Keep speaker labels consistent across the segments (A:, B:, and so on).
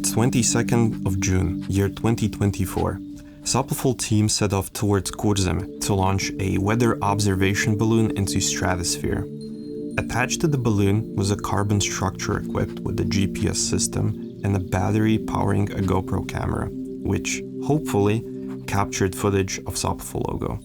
A: It's 22nd of June, year 2024. Supliful team set off towards Jaunzems to launch a weather observation balloon into stratosphere. Attached to the balloon was a carbon structure equipped with a GPS system and a battery powering a GoPro camera, which, hopefully, captured footage of Supliful logo.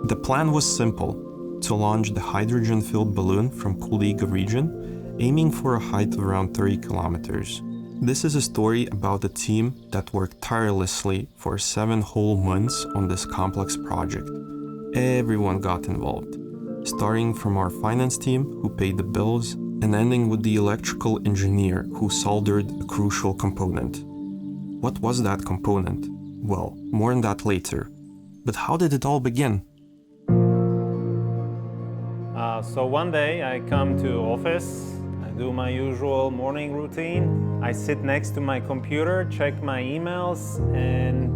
A: The plan was simple, to launch the hydrogen-filled balloon from Kulīga region, aiming for a height of around 30 kilometers. This is a story about a team that worked tirelessly for 7 whole months on this complex project. Everyone got involved, starting from our finance team who paid the bills and ending with the electrical engineer who soldered a crucial component. What was that component? Well, more on that later. But how did it all begin?
B: So one day I come to office, I do my usual morning routine. I sit next to my computer, check my emails, and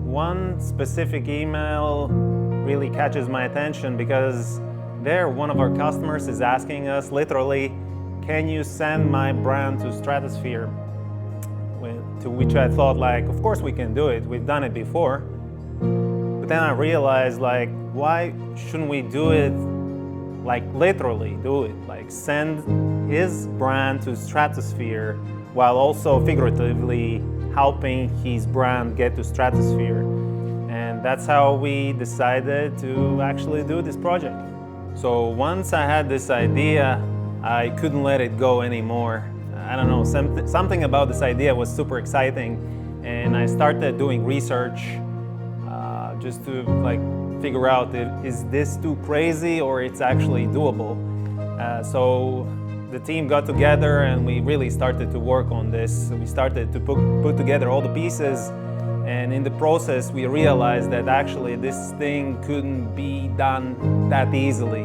B: one specific email really catches my attention because there one of our customers is asking us literally, can you send my brand to stratosphere? To which I thought of course we can do it, we've done it before. But then I realized why shouldn't we do it literally do it, send his brand to stratosphere while also figuratively helping his brand get to stratosphere. And that's how we decided to actually do this project. So once I had this idea, I couldn't let it go anymore. I don't know, something about this idea was super exciting, and I started doing research just to figure out is this too crazy or it's actually doable. So the team got together and we really started to work on this. We started to put together all the pieces, and in the process we realized that actually this thing couldn't be done that easily.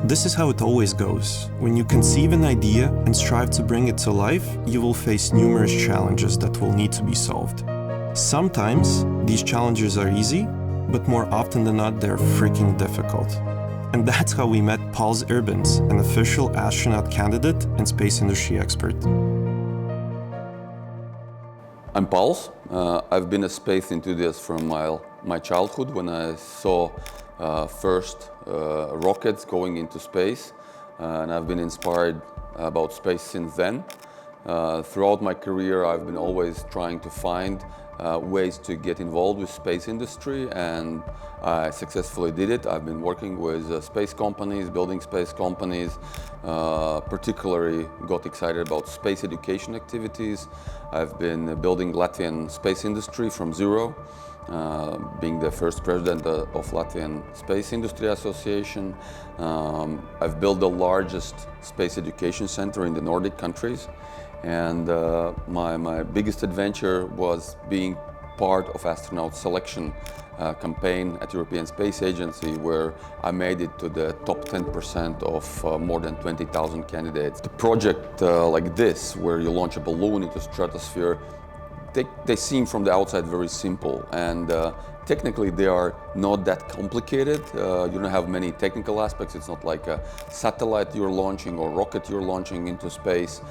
A: This is how it always goes. When you conceive an idea and strive to bring it to life, you will face numerous challenges that will need to be solved. Sometimes these challenges are easy, but more often than not, they're freaking difficult. And that's how we met Pals Irbins, an official astronaut candidate and space industry expert.
C: I'm Pals. I've been a space enthusiast from my childhood when I saw first rockets going into space, and I've been inspired about space since then. Throughout my career, I've been always trying to find ways to get involved with space industry, and I successfully did it. I've been working with space companies, building space companies, particularly got excited about space education activities. I've been building Latvian space industry from zero, being the first president of Latvian Space Industry Association. I've built the largest space education center in the Nordic countries. And my biggest adventure was being part of astronaut selection campaign at European Space Agency, where I made it to the top 10% of more than 20,000 candidates. The project like this, where you launch a balloon into stratosphere, they seem from the outside very simple, and technically they are not that complicated. You don't have many technical aspects. It's not like a satellite you're launching or rocket you're launching into space.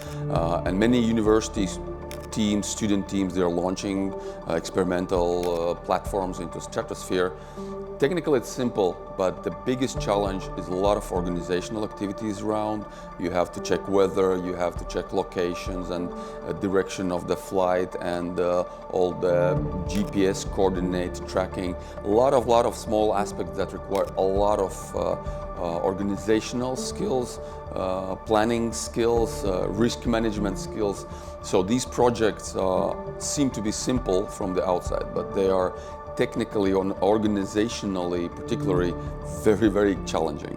C: And many universities teams, student teams, they're launching experimental platforms into stratosphere. Technically it's simple, but the biggest challenge is a lot of organizational activities around. You have to check weather, you have to check locations and direction of the flight, and all the GPS coordinate tracking. A lot of small aspects that require a lot of organizational skills, planning skills, risk management skills. So these projects seem to be simple from the outside, but they are technically and organizationally particularly very, very challenging.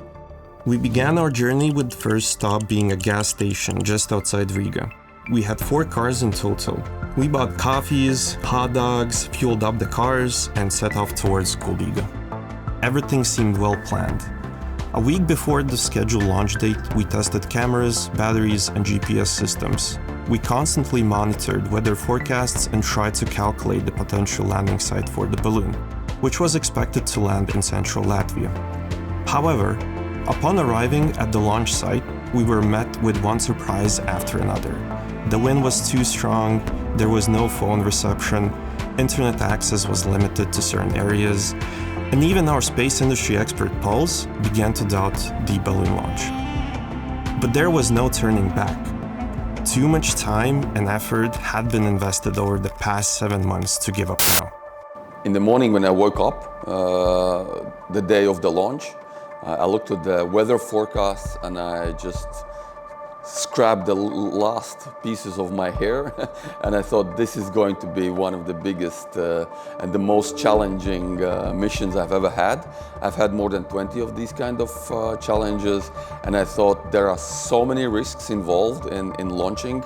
A: We began our journey with the first stop being a gas station just outside Riga. We had 4 cars in total. We bought coffees, hot dogs, fueled up the cars, and set off towards Kulīga. Everything seemed well planned. A week before the scheduled launch date, we tested cameras, batteries, and GPS systems. We constantly monitored weather forecasts and tried to calculate the potential landing site for the balloon, which was expected to land in central Latvia. However, upon arriving at the launch site, we were met with one surprise after another. The wind was too strong, there was no phone reception, internet access was limited to certain areas, and even our space industry expert Pauls began to doubt the balloon launch. But there was no turning back. Too much time and effort had been invested over the past 7 months to give up now.
C: In the morning when I woke up, the day of the launch, I looked at the weather forecast and I just scrapped the last pieces of my hair and I thought this is going to be one of the biggest and the most challenging missions I've ever had. I've had more than 20 of these kind of challenges, and I thought there are so many risks involved in launching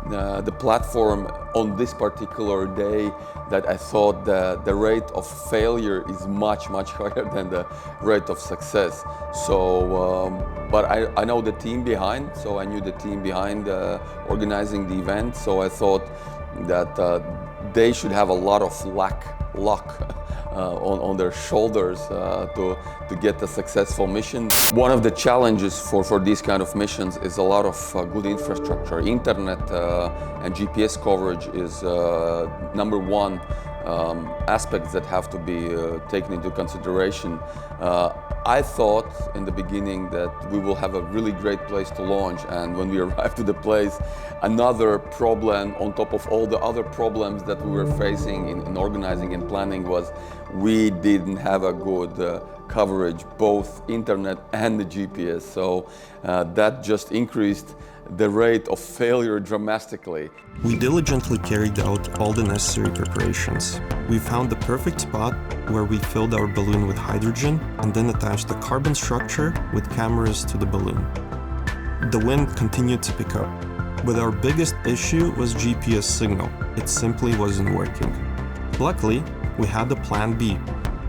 C: the platform on this particular day that I thought the rate of failure is much higher than the rate of success. So, but I know the team behind, so I knew the team behind organizing the event, so I thought that they should have a lot of luck on their shoulders to get a successful mission. One of the challenges for these kind of missions is a lot of good infrastructure. Internet and GPS coverage is number one aspects that have to be taken into consideration. I thought in the beginning that we will have a really great place to launch, and when we arrived to the place, another problem on top of all the other problems that we were facing in organizing and planning was we didn't have a good coverage, both internet and the GPS, so that just increased the rate of failure dramatically.
A: We diligently carried out all the necessary preparations. We found the perfect spot where we filled our balloon with hydrogen and then attached the carbon structure with cameras to the balloon. The wind continued to pick up, but our biggest issue was GPS signal. It simply wasn't working. Luckily, we had a plan B.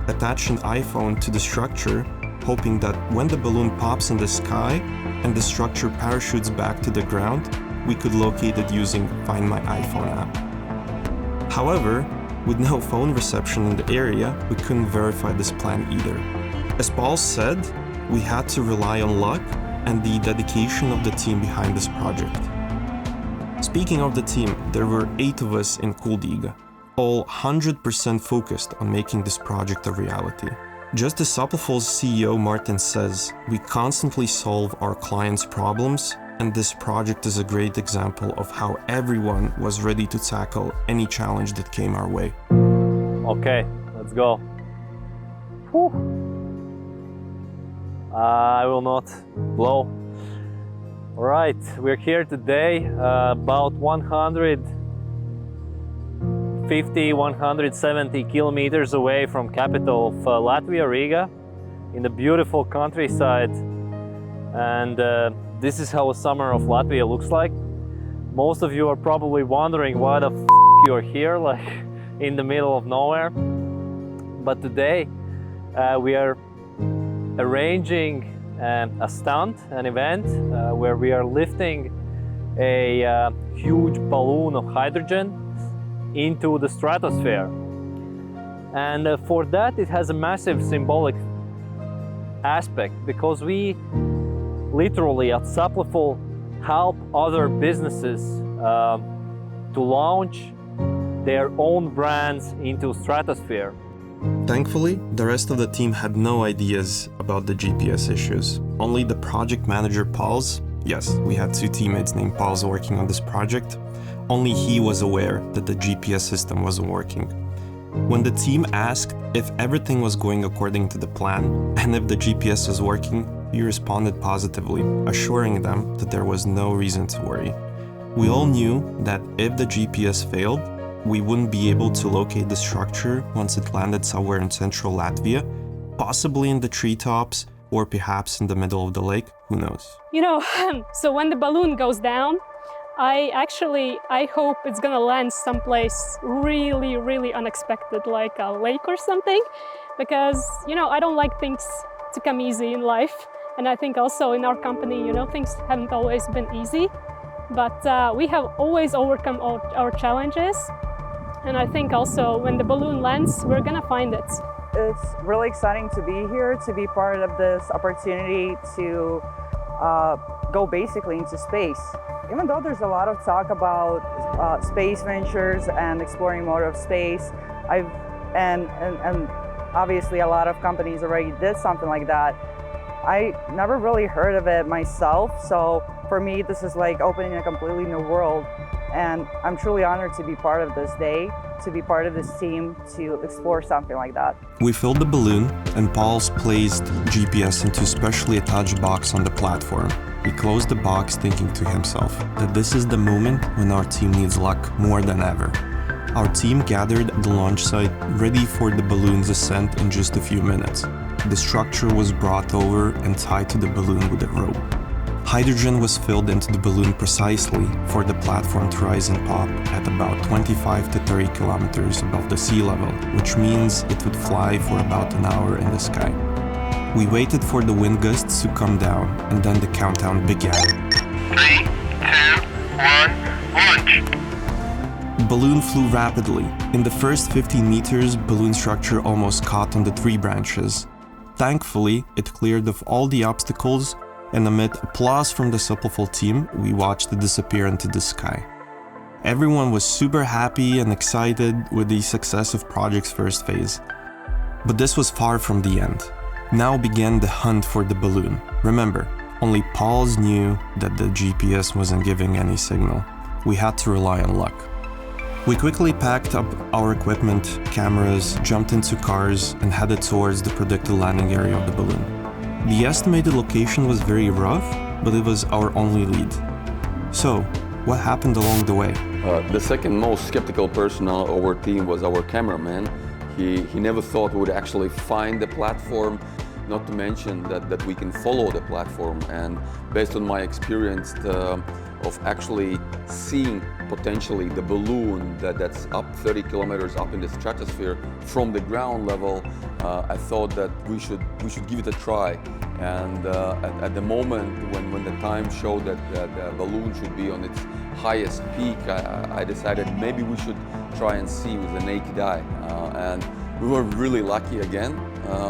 A: Attach an iPhone to the structure, hoping that when the balloon pops in the sky and the structure parachutes back to the ground, we could locate it using Find My iPhone app. However, with no phone reception in the area, we couldn't verify this plan either. As Paul said, we had to rely on luck and the dedication of the team behind this project. Speaking of the team, there were 8 of us in Kuldīga, all 100% focused on making this project a reality. Just as Supliful's CEO Martin says, we constantly solve our clients' problems, and this project is a great example of how everyone was ready to tackle any challenge that came our way.
D: Okay, let's go. Whew. I will not blow. All right, we're here today, about 170 kilometers away from capital of Latvia, Riga, in the beautiful countryside. And this is how a summer of Latvia looks like. Most of you are probably wondering why the f you're here, like in the middle of nowhere. But today we are arranging a stunt, an event where we are lifting a huge balloon of hydrogen into the stratosphere. And for that it has a massive symbolic aspect, because we literally at Supliful help other businesses to launch their own brands into stratosphere.
A: Thankfully, the rest of the team had no ideas about the GPS issues. Only the project manager Pauls, yes, we had 2 teammates named Pauls working on this project, only he was aware that the GPS system wasn't working. When the team asked if everything was going according to the plan and if the GPS was working, we responded positively, assuring them that there was no reason to worry. We all knew that if the GPS failed, we wouldn't be able to locate the structure once it landed somewhere in central Latvia, possibly in the treetops or perhaps in the middle of the lake, who knows.
E: You know, so when the balloon goes down, I hope it's gonna land someplace really unexpected, like a lake or something, because, you know, I don't like things to come easy in life. And I think also in our company, things haven't always been easy, but we have always overcome our challenges. And I think also when the balloon lands, we're gonna find it.
F: It's really exciting to be here, to be part of this opportunity to go basically into space. Even though there's a lot of talk about space ventures and exploring more of space, and obviously a lot of companies already did something like that. I never really heard of it myself, so for me this is like opening a completely new world, and I'm truly honored to be part of this day, to be part of this team, to explore something like that.
A: We filled the balloon, and Pauls placed GPS into a specially attached box on the platform. He closed the box, thinking to himself that this is the moment when our team needs luck more than ever. Our team gathered at the launch site, ready for the balloon's ascent in just a few minutes. The structure was brought over and tied to the balloon with a rope. Hydrogen was filled into the balloon precisely for the platform to rise and pop at about 25 to 30 kilometers above the sea level, which means it would fly for about an hour in the sky. We waited for the wind gusts to come down, and then the countdown began.
G: 3, 2, 1, launch!
A: Balloon flew rapidly. In the first 15 meters, balloon structure almost caught on the tree branches. Thankfully, it cleared of all the obstacles, and amid applause from the Supliful team, we watched it disappear into the sky. Everyone was super happy and excited with the success of project's first phase. But this was far from the end. Now began the hunt for the balloon. Remember, only Pauls knew that the GPS wasn't giving any signal. We had to rely on luck. We quickly packed up our equipment, cameras, jumped into cars, and headed towards the predicted landing area of the balloon. The estimated location was very rough, but it was our only lead. So, what happened along the way?
C: The second most skeptical person on our team was our cameraman. He never thought we would actually find the platform, not to mention that we can follow the platform. And based on my experience of actually seeing potentially the balloon that's up 30 kilometers up in the stratosphere from the ground level, I thought that we should give it a try. And at the moment when the time showed that the balloon should be on its highest peak, I decided maybe we should try and see with the naked eye. And we were really lucky again,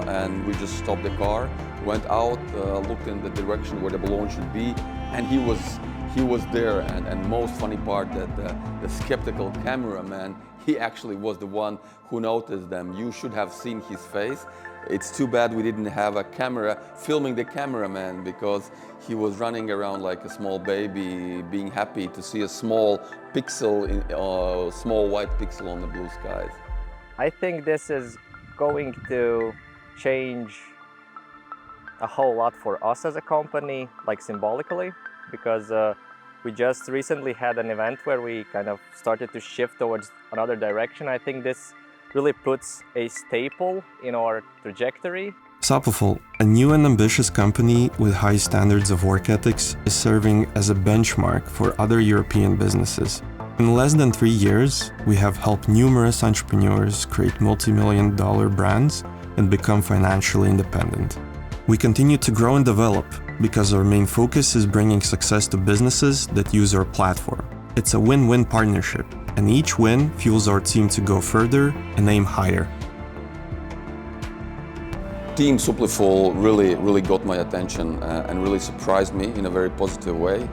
C: and we just stopped the car, went out, looked in the direction where the balloon should be, and he was there. And most funny part that the skeptical cameraman, he actually was the one who noticed them. You should have seen his face. It's too bad we didn't have a camera filming the cameraman, because he was running around like a small baby, being happy to see a small pixel, small white pixel on the blue skies.
H: I think this is going to change a whole lot for us as a company, like symbolically, because we just recently had an event where we kind of started to shift towards another direction. I think this really puts a staple in our trajectory.
A: Supliful, a new and ambitious company with high standards of work ethics, is serving as a benchmark for other European businesses. In less than 3 years, we have helped numerous entrepreneurs create multi-million-dollar brands and become financially independent. We continue to grow and develop because our main focus is bringing success to businesses that use our platform. It's a win-win partnership, and each win fuels our team to go further and aim higher.
C: Team Supliful really got my attention and really surprised me in a very positive way.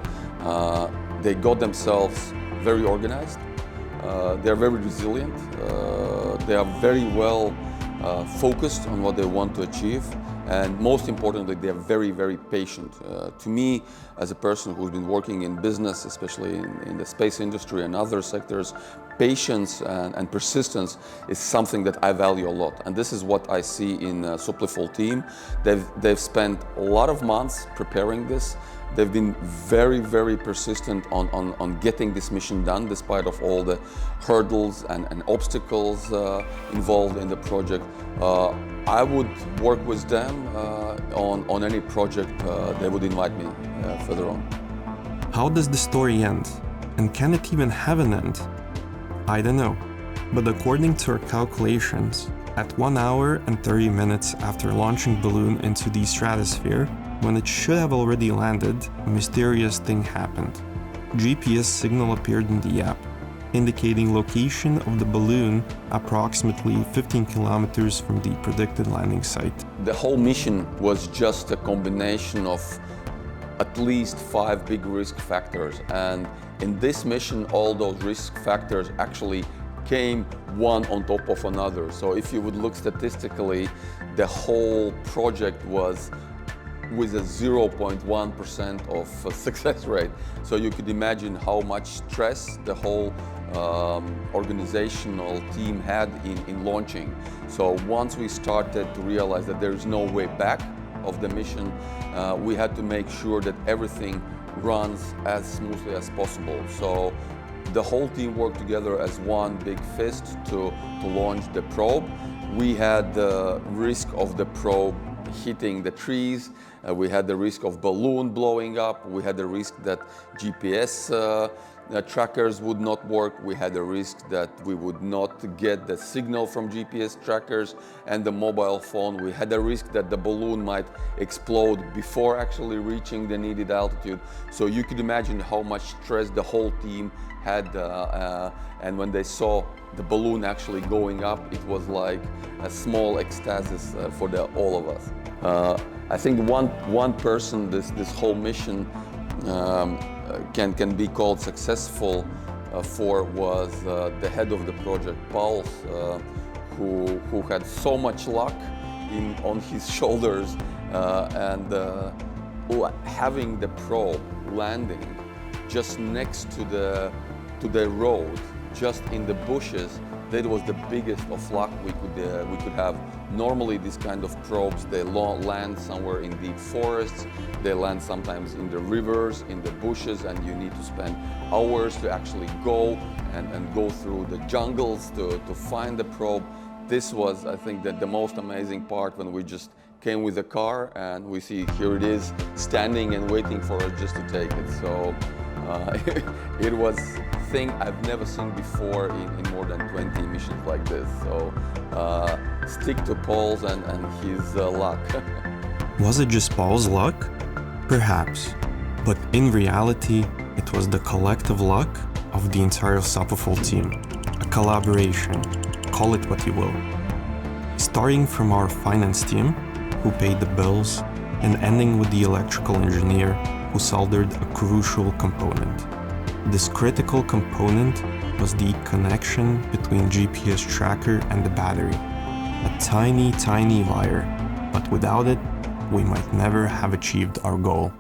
C: They got themselves very organized, they're very resilient, they are very well focused on what they want to achieve, and most importantly, they are very patient. To me, as a person who's been working in business, especially in the space industry and other sectors, patience and persistence is something that I value a lot, and this is what I see in Supliful team. They've spent a lot of months preparing this. They've been very persistent on getting this mission done, despite of all the hurdles and obstacles involved in the project. I would work with them on any project they would invite me further on.
A: How does the story end? And can it even have an end? I don't know. But according to our calculations, at 1 hour and 30 minutes after launching balloon into the stratosphere, when it should have already landed, a mysterious thing happened. GPS signal appeared in the app, indicating location of the balloon approximately 15 kilometers from the predicted landing site.
C: The whole mission was just a combination of at least 5 big risk factors, and in this mission all those risk factors actually came one on top of another. So if you would look statistically, the whole project was with a 0.1% of success rate. So you could imagine how much stress the whole organizational team had in launching. So once we started to realize that there is no way back of the mission, we had to make sure that everything runs as smoothly as possible. So the whole team worked together as one big fist to launch the probe. We had the risk of the probe hitting the trees, we had the risk of balloon blowing up, we had the risk that GPS trackers would not work, we had the risk that we would not get the signal from GPS trackers and the mobile phone, we had the risk that the balloon might explode before actually reaching the needed altitude. So you could imagine how much stress the whole team had, and when they saw the balloon actually going up, it was like a small ecstasis for all of us. I think one person this whole mission can be called successful for was the head of the project, Pauls, who had so much luck on his shoulders, and having the probe landing just next to the road, just in the bushes, that was the biggest of luck we could have. Normally these kind of probes, they land somewhere in deep forests, they land sometimes in the rivers, in the bushes, and you need to spend hours to actually go and go through the jungles to find the probe. This was, I think, the most amazing part, when we just came with a car and we see here it is standing and waiting for us just to take it. So it was a thing I've never seen before in more than 20 missions like this. So stick to Paul's and his luck.
A: Was it just Paul's luck? Perhaps. But in reality, it was the collective luck of the entire Supliful team. A collaboration, call it what you will. Starting from our finance team, who paid the bills, and ending with the electrical engineer who soldered a crucial component. This critical component was the connection between GPS tracker and the battery. A tiny, tiny wire, but without it, we might never have achieved our goal.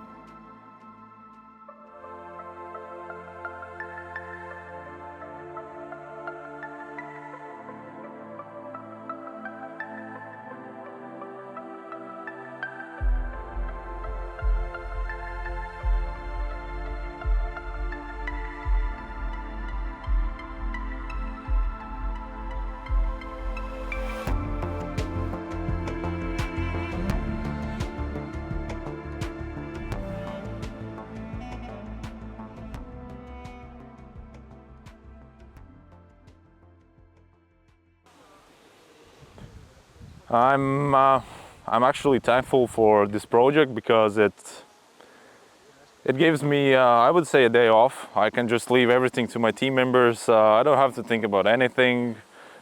I: I'm actually thankful for this project because it gives me, I would say, a day off. I can just leave everything to my team members. I don't have to think about anything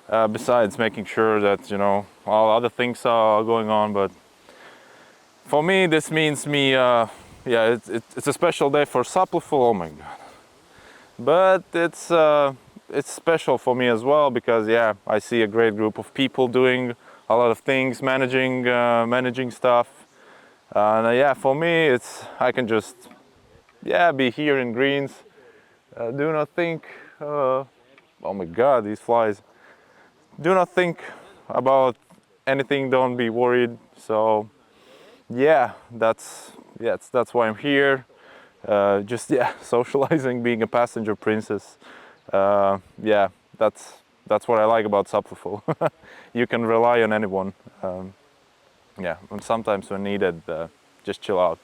I: besides making sure that, you know, all other things are going on. But for me, this means yeah, it's a special day for Supliful. Oh my God! But it's special for me as well because, yeah, I see a great group of people doing a lot of things, managing stuff, and yeah, for me, I can just, yeah, be here in greens, do not think, oh my God, these flies, do not think about anything, don't be worried. So yeah, that's why I'm here, just, yeah, socializing, being a passenger princess. Yeah, that's what I like about Supliful. You can rely on anyone. Yeah, and sometimes when needed, just chill out.